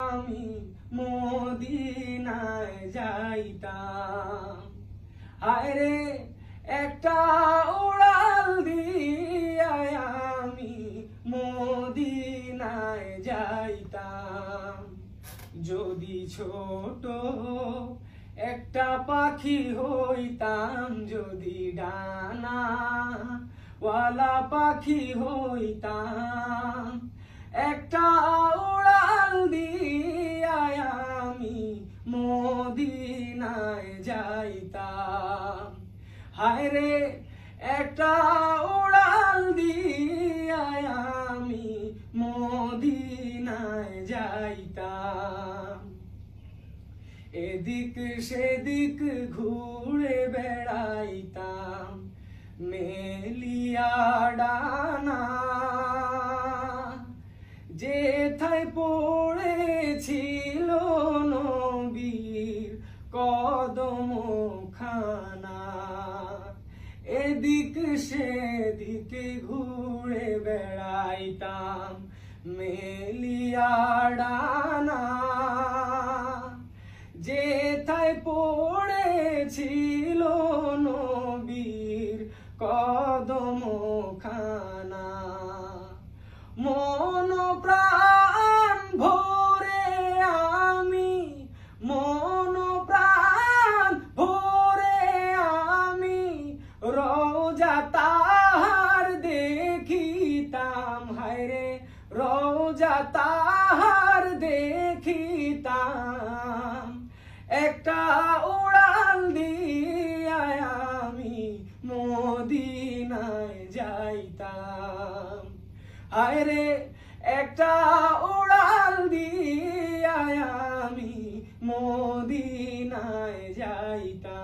আমি মদিনায় যাইতাম। হায়রে একটা উড়াল দিয়া আমি মদিনায় যাইতাম। যদি ছোট একটা পাখি হইতাম, যদি ডানা ওয়ালা পাখি হইতাম, একটা উড়াল দিয়া আমি মদিনায় যাইতাম। হায়রে একটা উড়াল দিয়া আমি মদিনায় যাইতাম। এদিক সেদিক ঘুরে বেড়াইতাম মেলিয়া ডানা, যেথায় পড়েছিল নবীর কদম খানা। এদিক সেদিক ঘুরে বেড়াইতাম মেলিয়া ডানা, যেথায় পড়েছিল নবীর কদম খানা। মন প্রাণ ভরে আমি, মন প্রাণ ভরে আমি রোজা তাহার দেখিতাম। হায়রে রোজা তাহার দেখিতাম। একটা উড়াল দিয়া আমি মদিনায় যাইতাম। হায়রে একটা উড়াল দিয়া আমি মদিনায় যাইতাম।